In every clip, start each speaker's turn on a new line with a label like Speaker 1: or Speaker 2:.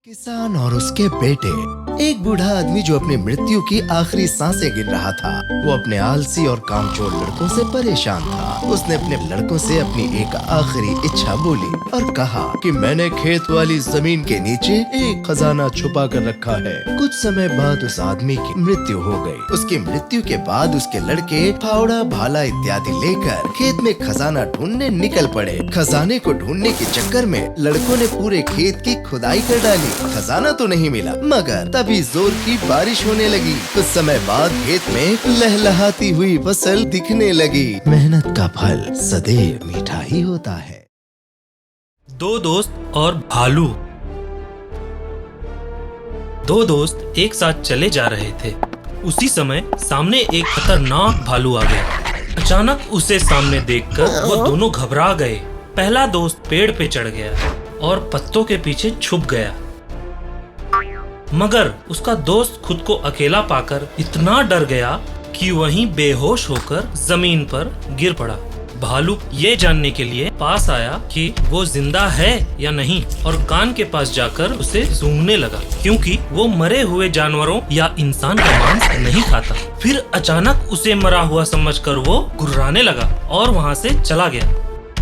Speaker 1: किसान और उसके बेटे। एक बूढ़ा आदमी जो अपनी मृत्यु की आखिरी सांसें गिन रहा था, वो अपने आलसी और कामचोर लड़कों से परेशान था। उसने अपने लड़कों से अपनी एक आखिरी इच्छा बोली और कहा कि मैंने खेत वाली जमीन के नीचे एक खजाना छुपा कर रखा है। कुछ समय बाद उस आदमी की मृत्यु हो गई। उसकी मृत्यु के बाद उसके लड़के फावड़ा, भाला इत्यादि लेकर खेत में खजाना ढूंढने निकल पड़े। खजाने को ढूंढने के चक्कर में लड़कों ने पूरे खेत की खुदाई कर डाली। खजाना तो नहीं मिला, मगर तभी जोर की बारिश होने लगी। कुछ समय बाद खेत में लहलहाती हुई फसल दिखने लगी। मेहनत का फल सदैव मीठा ही होता है।
Speaker 2: दो दोस्त और भालू। दो दोस्त एक साथ चले जा रहे थे। उसी समय सामने एक खतरनाक भालू आ गया। अचानक उसे सामने देखकर वो दोनों घबरा गए। पहला दोस्त पेड़ पे चढ़ गया और पत्तों के पीछे छुप गया, मगर उसका दोस्त खुद को अकेला पाकर इतना डर गया कि वहीं बेहोश होकर जमीन पर गिर पड़ा। भालू ये जानने के लिए पास आया कि वो जिंदा है या नहीं और कान के पास जाकर उसे सूंघने लगा, क्योंकि वो मरे हुए जानवरों या इंसान का मांस नहीं खाता। फिर अचानक उसे मरा हुआ समझकर वो गुर्राने लगा और वहाँ से चला गया।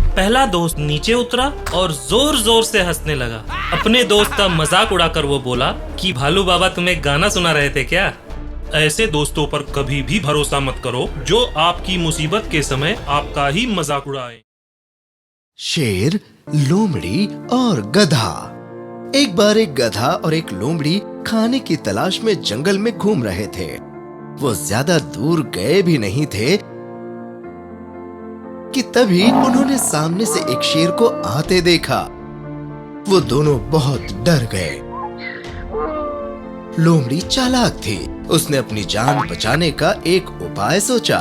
Speaker 2: पहला दोस्त नीचे उतरा और जोर जोर से हंसने लगा। अपने दोस्त का मजाक उड़ाकर वो बोला कि भालू बाबा तुम्हें गाना सुना रहे थे क्या? ऐसे दोस्तों पर कभी भी भरोसा मत करो जो आपकी मुसीबत के समय आपका ही मजाक उड़ाए।
Speaker 1: शेर, लोमड़ी और गधा। एक बार एक गधा और एक लोमड़ी खाने की तलाश में जंगल में घूम रहे थे। वो ज्यादा दूर गए भी नहीं थे कि तभी उन्होंने सामने से एक शेर को आते देखा। वो दोनों बहुत डर गए। लोमड़ी चालाक थी। उसने अपनी जान बचाने का एक उपाय सोचा।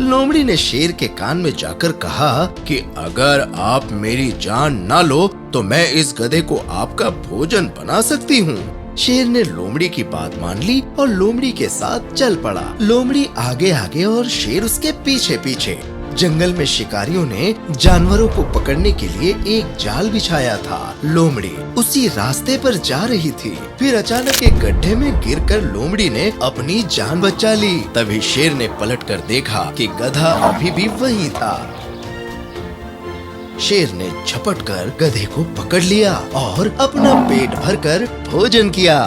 Speaker 1: लोमड़ी ने शेर के कान में जाकर कहा कि अगर आप मेरी जान ना लो तो मैं इस गधे को आपका भोजन बना सकती हूँ। शेर ने लोमड़ी की बात मान ली और लोमड़ी के साथ चल पड़ा। लोमड़ी आगे आगे और शेर उसके पीछे पीछे। जंगल में शिकारियों ने जानवरों को पकड़ने के लिए एक जाल बिछाया था। लोमड़ी उसी रास्ते पर जा रही थी। फिर अचानक एक गड्ढे में गिरकर लोमड़ी ने अपनी जान बचा ली। तभी शेर ने पलटकर देखा कि गधा अभी भी वहीं था। शेर ने झपटकर गधे को पकड़ लिया और अपना पेट भरकर भोजन किया।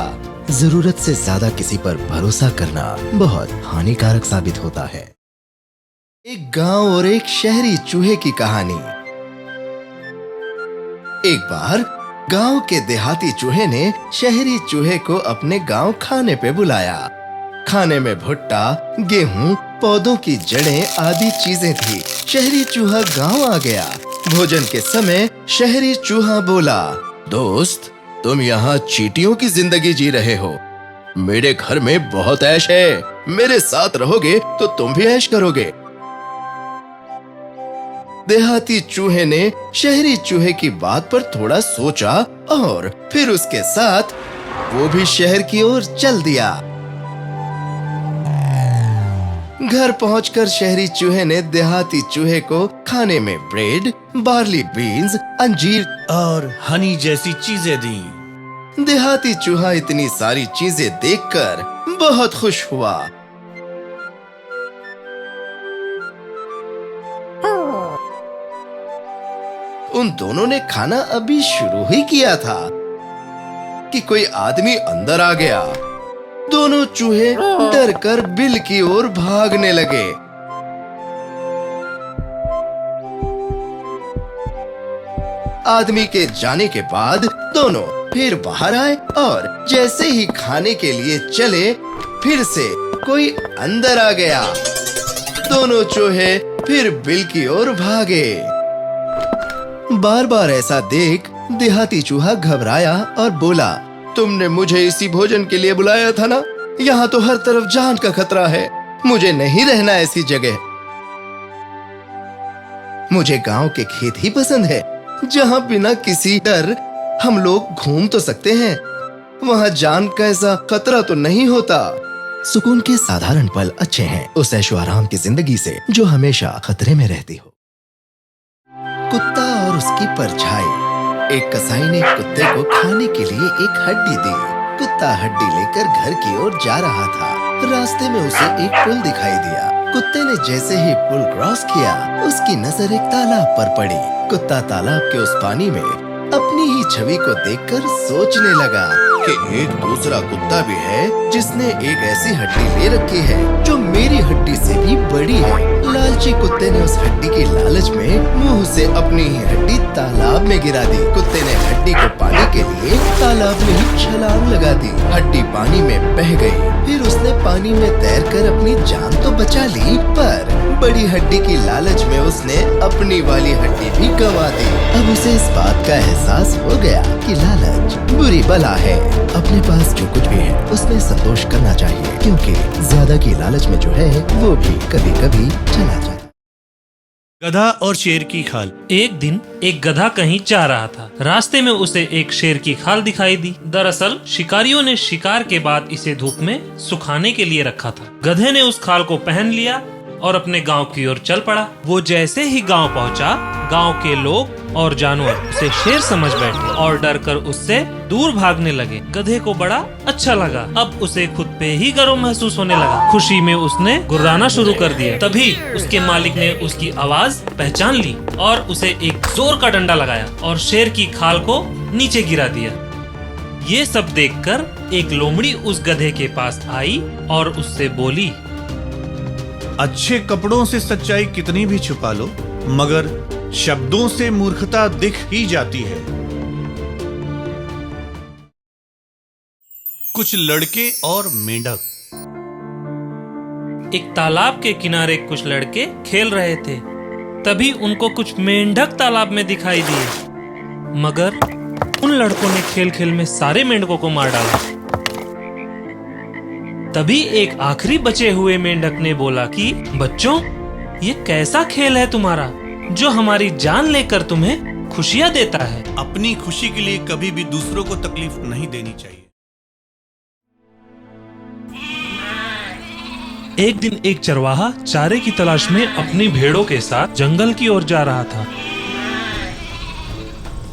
Speaker 1: जरूरत से ज्यादा किसी पर भरोसा करना बहुत हानिकारक साबित होता है। एक गांव और एक शहरी चूहे की कहानी। एक बार गांव के देहाती चूहे ने शहरी चूहे को अपने गांव खाने पे बुलाया। खाने में भुट्टा, गेहूं, पौधों की जड़ें आदि चीजें थी। शहरी चूहा गांव आ गया। भोजन के समय शहरी चूहा बोला, दोस्त, तुम यहाँ चींटियों की जिंदगी जी रहे हो। मेरे घर में बहुत ऐश है। मेरे साथ रहोगे तो तुम भी ऐश करोगे। देहाती चूहे ने शहरी चूहे की बात पर थोड़ा सोचा और फिर उसके साथ वो भी शहर की ओर चल दिया। घर पहुंचकर शहरी चूहे ने देहाती चूहे को खाने में ब्रेड, बार्ली बीन्स, अंजीर
Speaker 3: और हनी जैसी चीजें दी।
Speaker 1: देहाती चूहा इतनी सारी चीजें देखकर बहुत खुश हुआ। उन दोनों ने खाना अभी शुरू ही किया था कि कोई आदमी अंदर आ गया। दोनों चूहे डरकर बिल की ओर भागने लगे। आदमी के जाने के बाद दोनों फिर बाहर आए और जैसे ही खाने के लिए चले, फिर से कोई अंदर आ गया। दोनों चूहे फिर बिल की ओर भागे। बार बार ऐसा देख देहाती चूहा घबराया और बोला, तुमने मुझे इसी भोजन के लिए बुलाया था ना? यहाँ तो हर तरफ जान का खतरा है। मुझे नहीं रहना ऐसी जगह। मुझे गांव के खेत ही पसंद है, जहाँ बिना किसी डर हम लोग घूम तो सकते हैं। वहाँ जान का ऐसा खतरा तो नहीं होता। सुकून के साधारण पल अच्छे हैं उस ऐशो आराम की जिंदगी से जो हमेशा खतरे में रहती हो। कुत्ता और उसकी परछाई। एक कसाई ने कुत्ते को खाने के लिए एक हड्डी दी। कुत्ता हड्डी लेकर घर की ओर जा रहा था। रास्ते में उसे एक पुल दिखाई दिया। कुत्ते ने जैसे ही पुल क्रॉस किया, उसकी नजर एक तालाब पर पड़ी। कुत्ता तालाब के उस पानी में अपनी ही छवि को देखकर सोचने लगा कि एक दूसरा कुत्ता भी है जिसने एक ऐसी हड्डी ले रखी है जो मेरी हड्डी से भी बड़ी है। लालची कुत्ते ने उस हड्डी की लालच में मुंह से अपनी ही हड्डी तालाब में गिरा दी। कुत्ते ने हड्डी को पाने के लिए तालाब में ही छलांग लगा दी। हड्डी पानी में बह गई। फिर उसने पानी में तैरकर अपनी जान तो बचा ली, पर बड़ी हड्डी की लालच में उसने अपनी वाली हड्डी भी गंवा दी। अब उसे इस बात का एहसास हो गया कि लालच बुरी बला है। अपने पास जो कुछ भी है उसमें संतोष करना चाहिए, क्योंकि ज्यादा की लालच में जो है वो भी कभी कभी चला जाता।
Speaker 3: गधा और शेर की खाल।
Speaker 2: एक दिन एक गधा कहीं जा रहा था। रास्ते में उसे एक शेर की खाल दिखाई दी। दरअसल शिकारियों ने शिकार के बाद इसे धूप में सुखाने के लिए रखा था। गधे ने उस खाल को पहन लिया और अपने गांव की ओर चल पड़ा। वो जैसे ही गांव पहुंचा, गांव के लोग और जानवर उसे शेर समझ बैठे और डर कर उससे दूर भागने लगे। गधे को बड़ा अच्छा लगा। अब उसे खुद पे ही गर्व महसूस होने लगा। खुशी में उसने गुर्राना शुरू कर दिया। तभी उसके मालिक ने उसकी आवाज पहचान ली और उसे एक जोर का डंडा लगाया और शेर की खाल को नीचे गिरा दिया। ये सब देखकर एक लोमड़ी उस गधे के पास आई और उससे बोली,
Speaker 3: अच्छे कपड़ों से सच्चाई कितनी भी छुपा लो, मगर शब्दों से मूर्खता दिख ही जाती है। कुछ लड़के और मेंढक।
Speaker 2: एक तालाब के किनारे कुछ लड़के खेल रहे थे। तभी उनको कुछ मेंढक तालाब में दिखाई दिए, मगर उन लड़कों ने खेल खेल में सारे मेंढकों को मार डाला। तभी एक आखिरी बचे हुए मेंढक ने बोला कि बच्चों, ये कैसा खेल है तुम्हारा जो हमारी जान लेकर तुम्हें खुशियां देता है।
Speaker 3: अपनी खुशी के लिए कभी भी दूसरों को तकलीफ नहीं देनी चाहिए।
Speaker 2: एक दिन एक चरवाहा चारे की तलाश में अपनी भेड़ों के साथ जंगल की ओर जा रहा था।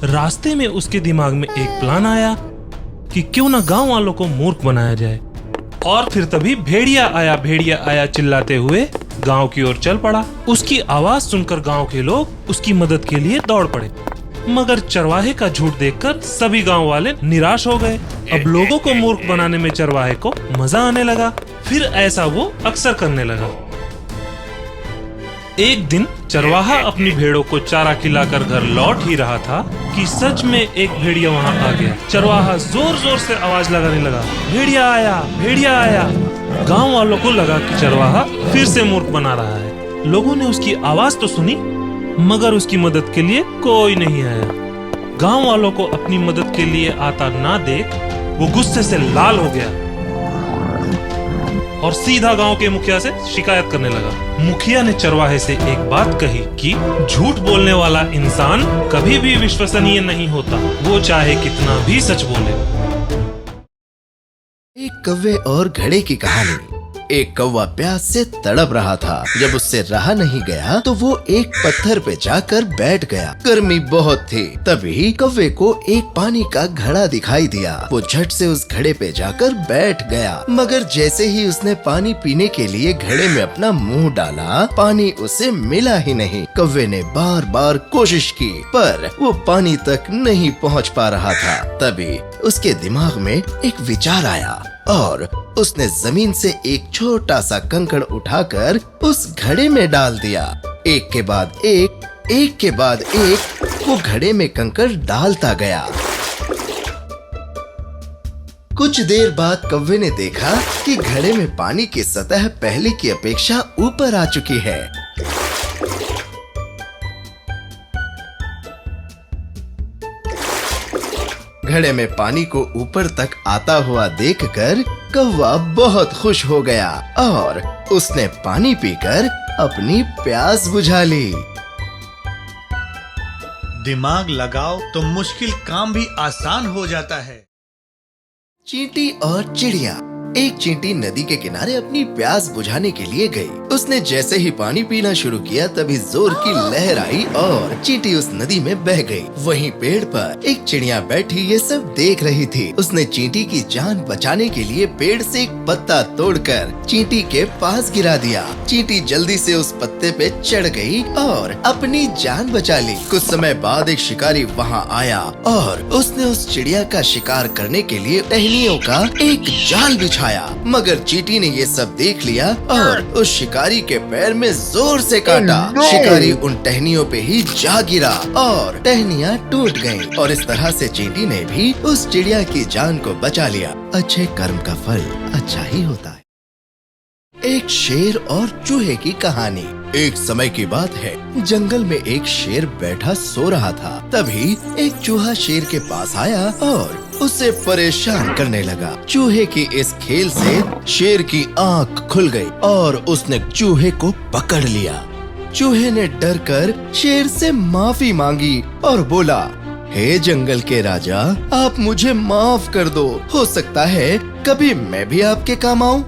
Speaker 2: रास्ते में उसके दिमाग में एक प्लान आया कि क्यों ना गांव वालों को मूर्ख बनाया जाए। और फिर तभी भेड़िया आया चिल्लाते हुए गांव की ओर चल पड़ा। उसकी आवाज सुनकर गांव के लोग उसकी मदद के लिए दौड़ पड़े, मगर चरवाहे का झूठ देखकर सभी गांव वाले निराश हो गए। अब लोगों को मूर्ख बनाने में चरवाहे को मजा आने लगा। फिर ऐसा वो अक्सर करने लगा। एक दिन चरवाहा अपनी भेड़ों को चारा खिलाकर घर लौट ही रहा था कि सच में एक भेड़िया वहां आ गया। चरवाहा जोर जोर से आवाज लगाने लगा, भेड़िया आया, भेड़िया आया। गांव वालों को लगा कि चरवाहा फिर से मूर्ख बना रहा है। लोगों ने उसकी आवाज तो सुनी, मगर उसकी मदद के लिए कोई नहीं आया। गांव वालों को अपनी मदद के लिए आता ना देख वो गुस्से से लाल हो गया और सीधा गांव के मुखिया से शिकायत करने लगा। मुखिया ने चरवाहे से एक बात कही कि झूठ बोलने वाला इंसान कभी भी विश्वसनीय नहीं होता, वो चाहे कितना भी सच बोले।
Speaker 1: एक कौवे और घड़े की कहानी। एक कौवा प्यास से तड़प रहा था। जब उससे रहा नहीं गया तो वो एक पत्थर पे जाकर बैठ गया। गर्मी बहुत थी। तभी कौवे को एक पानी का घड़ा दिखाई दिया। वो झट से उस घड़े पे जाकर बैठ गया, मगर जैसे ही उसने पानी पीने के लिए घड़े में अपना मुंह डाला, पानी उसे मिला ही नहीं। कौवे ने बार बार कोशिश की, पर वो पानी तक नहीं पहुंच पा रहा था। तभी उसके दिमाग में एक विचार आया और उसने जमीन से एक छोटा सा कंकड़ उठाकर उस घड़े में डाल दिया। एक के बाद एक वो घड़े में कंकड़ डालता गया। कुछ देर बाद कौवे ने देखा कि घड़े में पानी की सतह पहले की अपेक्षा ऊपर आ चुकी है। घड़े में पानी को ऊपर तक आता हुआ देखकर कौवा बहुत खुश हो गया और उसने पानी पीकर अपनी प्यास बुझा ली।
Speaker 3: दिमाग लगाओ तो मुश्किल काम भी आसान हो जाता है।
Speaker 1: चींटी और चिड़िया। एक चींटी नदी के किनारे अपनी प्यास बुझाने के लिए गई। उसने जैसे ही पानी पीना शुरू किया तभी जोर की लहर आई और चींटी उस नदी में बह गई। वहीं पेड़ पर एक चिड़िया बैठी ये सब देख रही थी। उसने चींटी की जान बचाने के लिए पेड़ से एक पत्ता तोड़कर चींटी के पास गिरा दिया। चींटी जल्दी से उस पत्ते पे चढ़ गई और अपनी जान बचा ली। कुछ समय बाद एक शिकारी वहाँ आया और उसने उस चिड़िया का शिकार करने के लिए टहनियों का एक जाल बिछाया, मगर चींटी ने ये सब देख लिया और उस शिकारी के पैर में जोर से काटा। शिकारी उन टहनियों पे ही जा गिरा और टहनियाँ टूट गईं और इस तरह से चींटी ने भी उस चिड़िया की जान को बचा लिया। अच्छे कर्म का फल अच्छा ही होता है। एक शेर और चूहे की कहानी। एक समय की बात है, जंगल में एक शेर बैठा सो रहा था। तभी एक चूहा शेर के पास आया और उसे परेशान करने लगा। चूहे की इस खेल से शेर की आंख खुल गई और उसने चूहे को पकड़ लिया। चूहे ने डरकर शेर से माफी मांगी और बोला, हे जंगल के राजा, आप मुझे माफ कर दो। हो सकता है कभी मैं भी आपके काम आऊं।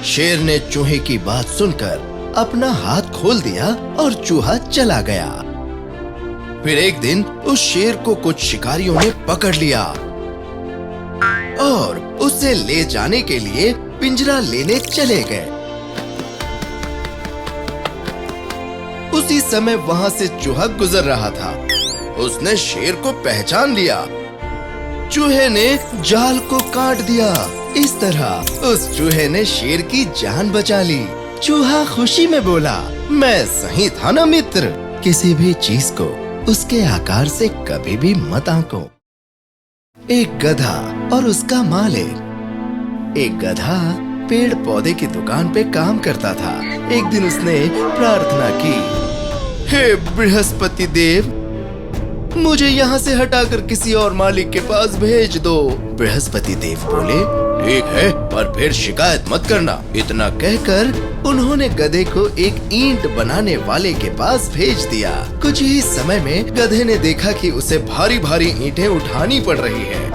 Speaker 1: शेर ने चूहे की बात सुनकर अपना हाथ खोल दिया और चूहा चला गया। फिर एक दिन उस शेर को कुछ शिकारियों ने पकड़ लिया और उसे ले जाने के लिए पिंजरा लेने चले गए। उसी समय वहां से चूहा गुजर रहा था। उसने शेर को पहचान लिया। चूहे ने जाल को काट दिया। इस तरह उस चूहे ने शेर की जान बचा ली। चूहा खुशी में बोला, मैं सही था ना मित्र। किसी भी चीज को उसके आकार से कभी भी मत आंको। एक गधा और उसका मालिक। एक गधा पेड़ पौधे की दुकान पे काम करता था। एक दिन उसने प्रार्थना की, हे बृहस्पति देव, मुझे यहाँ से हटाकर किसी और मालिक के पास भेज दो। बृहस्पति देव बोले, ठीक है, पर फिर शिकायत मत करना। इतना कहकर उन्होंने गधे को एक ईंट बनाने वाले के पास भेज दिया। कुछ ही समय में गधे ने देखा कि उसे भारी भारी ईंटें उठानी पड़ रही है।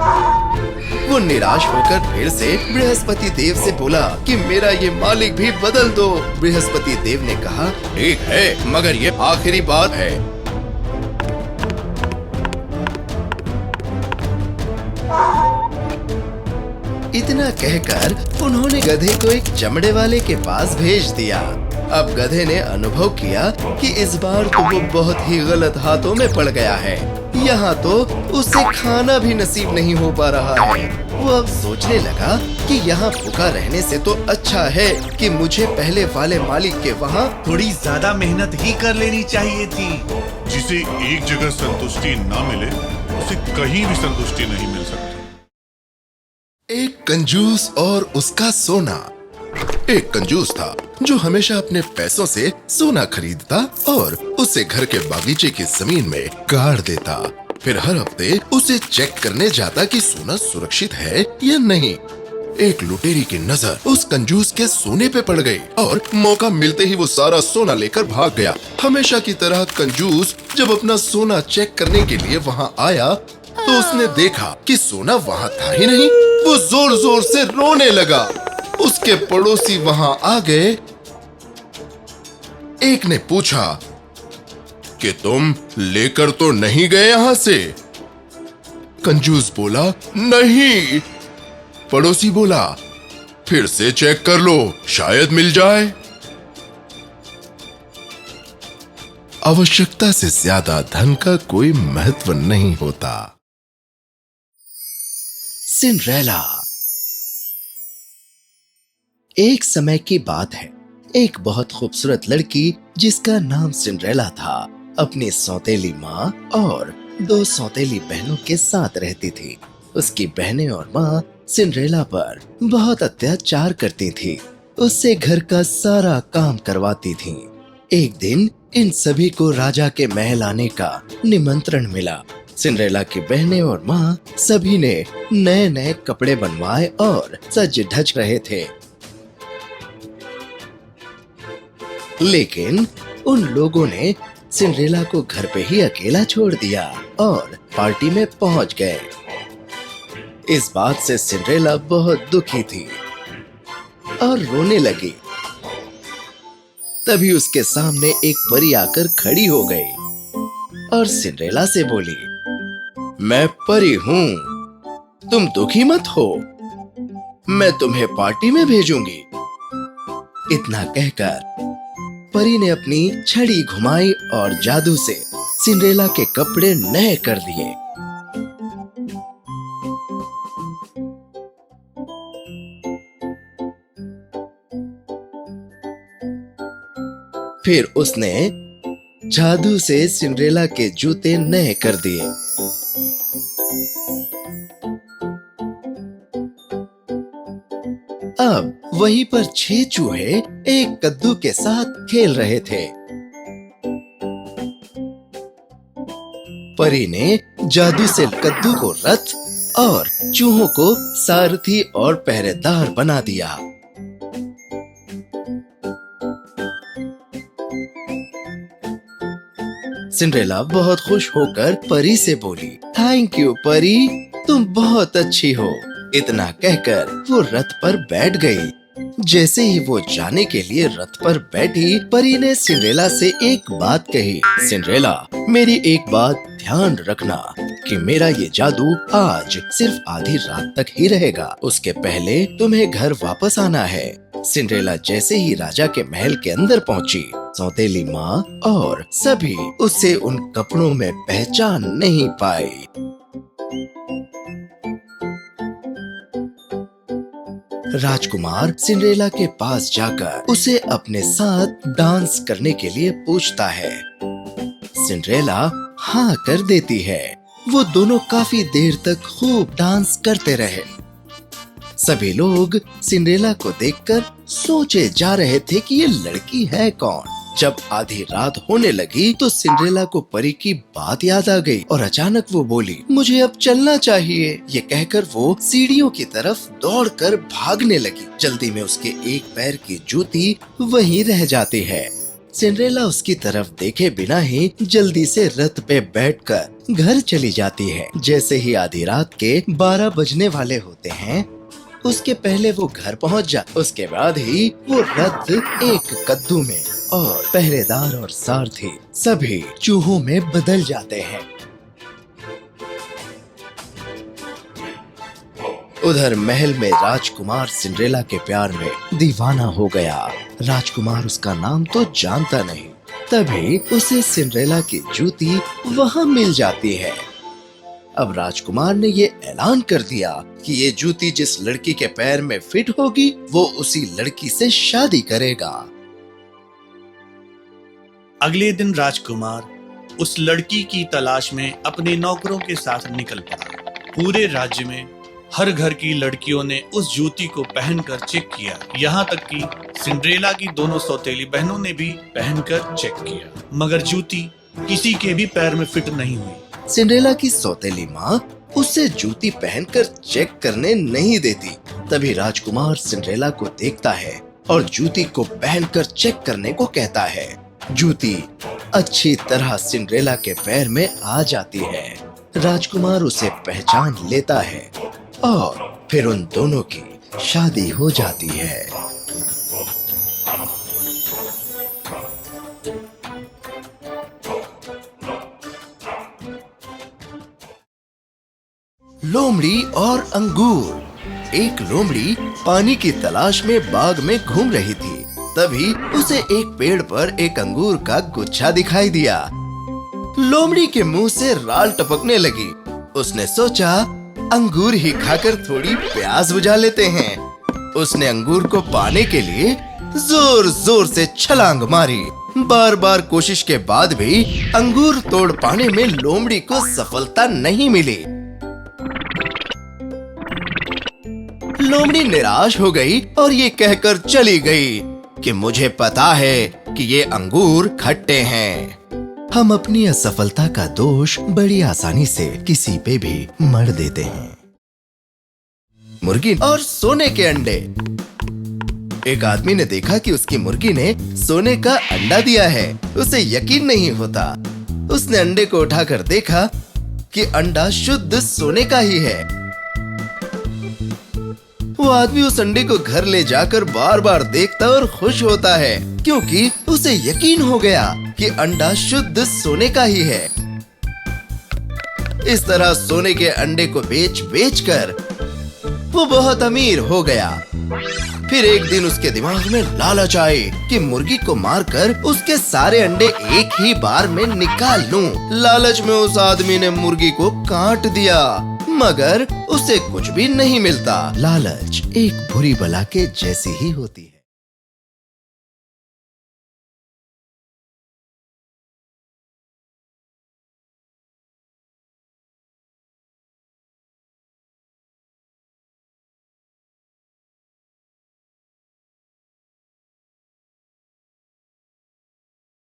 Speaker 1: वो निराश होकर फिर से बृहस्पति देव से बोला कि मेरा ये मालिक भी बदल दो। बृहस्पति देव ने कहा, ठीक है, मगर ये आखिरी बात है। इतना कहकर उन्होंने गधे को एक चमड़े वाले के पास भेज दिया। अब गधे ने अनुभव किया कि इस बार तो वो बहुत ही गलत हाथों में पड़ गया है। यहाँ तो उसे खाना भी नसीब नहीं हो पा रहा है। वो अब सोचने लगा कि यहाँ भूखा रहने से तो अच्छा है कि मुझे पहले वाले मालिक के वहाँ
Speaker 3: थोड़ी ज्यादा मेहनत ही कर लेनी चाहिए थी।
Speaker 4: जिसे एक जगह संतुष्टि न मिले उसे कहीं भी संतुष्टि नहीं मिल सकती।
Speaker 1: एक कंजूस और उसका सोना। एक कंजूस था जो हमेशा अपने पैसों से सोना खरीदता और उसे घर के बागीचे की जमीन में गाड़ देता। फिर हर हफ्ते उसे चेक करने जाता कि सोना सुरक्षित है या नहीं। एक लुटेरी की नजर उस कंजूस के सोने पे पड़ गई और मौका मिलते ही वो सारा सोना लेकर भाग गया। हमेशा की तरह कंजूस जब अपना सोना चेक करने के लिए वहाँ आया तो उसने देखा कि सोना वहाँ था ही नहीं। वो जोर जोर से रोने लगा। उसके पड़ोसी वहाँ आ गए। एक ने पूछा कि तुम लेकर तो नहीं गए यहाँ से? कंजूस बोला, नहीं। पड़ोसी बोला, फिर से चेक कर लो, शायद मिल जाए। आवश्यकता से ज्यादा धन का कोई महत्व नहीं होता। सिंड्रेला। एक समय की बात है, एक बहुत खूबसूरत लड़की जिसका नाम सिंड्रेला था अपनी सौतेली माँ और 2 सौतेली बहनों के साथ रहती थी। उसकी बहनें और माँ सिंड्रेला पर बहुत अत्याचार करती थी। उससे घर का सारा काम करवाती थी। एक दिन इन सभी को राजा के महल आने का निमंत्रण मिला। सिंड्रेला की बहनें और माँ सभी ने नए नए कपड़े बनवाए और सज धज रहे थे। लेकिन उन लोगों ने सिंड्रेला को घर पे ही अकेला छोड़ दिया और पार्टी में पहुंच गए। इस बात से सिंड्रेला बहुत दुखी थी और रोने लगी। तभी उसके सामने एक परी आकर खड़ी हो गई और सिंड्रेला से बोली, मैं परी हूँ, तुम दुखी मत हो, मैं तुम्हें पार्टी में भेजूंगी। इतना कहकर परी ने अपनी छड़ी घुमाई और जादू से सिंड्रेला के कपड़े नए कर दिए। फिर उसने जादू से सिंड्रेला के जूते नए कर दिए। अब वहीं पर 6 चूहे एक कद्दू के साथ खेल रहे थे। परी ने जादू से कद्दू को रथ और चूहों को सारथी और पहरेदार बना दिया। सिंड्रेला बहुत खुश होकर परी से बोली, थैंक यू परी, तुम बहुत अच्छी हो। इतना कहकर वो रथ पर बैठ गई। जैसे ही वो जाने के लिए रथ पर बैठी, परी ने सिंड्रेला से एक बात कही, सिंड्रेला, मेरी एक बात ध्यान रखना कि मेरा ये जादू आज सिर्फ आधी रात तक ही रहेगा। उसके पहले तुम्हें घर वापस आना है। सिंड्रेला जैसे ही राजा के महल के अंदर पहुंची, सौतेली माँ और सभी उसे उन कपड़ों में पहचान नहीं पाई। राजकुमार सिंड्रेला के पास जाकर उसे अपने साथ डांस करने के लिए पूछता है। सिंड्रेला हाँ कर देती है। वो दोनों काफी देर तक खूब डांस करते रहे। सभी लोग सिंड्रेला को देखकर सोचे जा रहे थे कि ये लड़की है कौन। जब आधी रात होने लगी तो सिंड्रेला को परी की बात याद आ गई और अचानक वो बोली, मुझे अब चलना चाहिए। ये कहकर वो सीढ़ियों की तरफ दौड़कर भागने लगी। जल्दी में उसके एक पैर की जूती वहीं रह जाती है। सिंड्रेला उसकी तरफ देखे बिना ही जल्दी से रथ पे बैठकर घर चली जाती है। जैसे ही आधी रात के 12 बजने वाले होते हैं, उसके पहले वो घर पहुंच जाती। उसके बाद ही वो रथ एक कद्दू में और पहरेदार और सारथी सभी चूहों में बदल जाते हैं। उधर महल में राजकुमार सिंड्रेला के प्यार में दीवाना हो गया। राजकुमार उसका नाम तो जानता नहीं, तभी उसे सिंड्रेला की जूती वहाँ मिल जाती है। अब राजकुमार ने ये ऐलान कर दिया कि ये जूती जिस लड़की के पैर में फिट होगी, वो उसी लड़की से शादी करेगा।
Speaker 3: अगले दिन राजकुमार उस लड़की की तलाश में अपने नौकरों के साथ निकल पड़ा। पूरे राज्य में हर घर की लड़कियों ने उस जूती को पहनकर चेक किया। यहाँ तक कि सिंड्रेला की दोनों सौतेली बहनों ने भी पहनकर चेक किया, मगर जूती किसी के भी पैर में फिट नहीं हुई।
Speaker 1: सिंड्रेला की सौतेली माँ उसे जूती पहनकर चेक करने नहीं देती। तभी राजकुमार सिंड्रेला को देखता है और जूती को पहनकर चेक करने को कहता है। जूती अच्छी तरह सिंड्रेला के पैर में आ जाती है। राजकुमार उसे पहचान लेता है और फिर उन दोनों की शादी हो जाती है। लोमड़ी और अंगूर। एक लोमड़ी पानी की तलाश में बाग में घूम रही थी। तभी उसे एक पेड़ पर एक अंगूर का गुच्छा दिखाई दिया। लोमड़ी के मुंह से राल टपकने लगी। उसने सोचा, अंगूर ही खाकर थोड़ी प्यास बुझा लेते हैं। उसने अंगूर को पाने के लिए जोर जोर से छलांग मारी। बार बार कोशिश के बाद भी अंगूर तोड़ पाने में लोमड़ी को सफलता नहीं मिली। लोमड़ी निराश हो गई और ये कहकर चली गई कि मुझे पता है कि ये अंगूर खट्टे हैं। हम अपनी असफलता का दोष बड़ी आसानी से किसी पे भी मढ़ देते हैं। मुर्गी और सोने के अंडे। एक आदमी ने देखा कि उसकी मुर्गी ने सोने का अंडा दिया है। उसे यकीन नहीं होता। उसने अंडे को उठाकर देखा कि अंडा शुद्ध सोने का ही है। वो आदमी उस अंडे को घर ले जाकर बार बार देखता और खुश होता है, क्योंकि उसे यकीन हो गया कि अंडा शुद्ध सोने का ही है। इस तरह सोने के अंडे को बेच कर वो बहुत अमीर हो गया। फिर एक दिन उसके दिमाग में लालच आई कि मुर्गी को मारकर उसके सारे अंडे एक ही बार में निकाल लूं। लालच में उस आदमी ने मुर्गी को काट दिया, मगर उसे कुछ भी नहीं मिलता। लालच एक बुरी बला के जैसी ही होती है।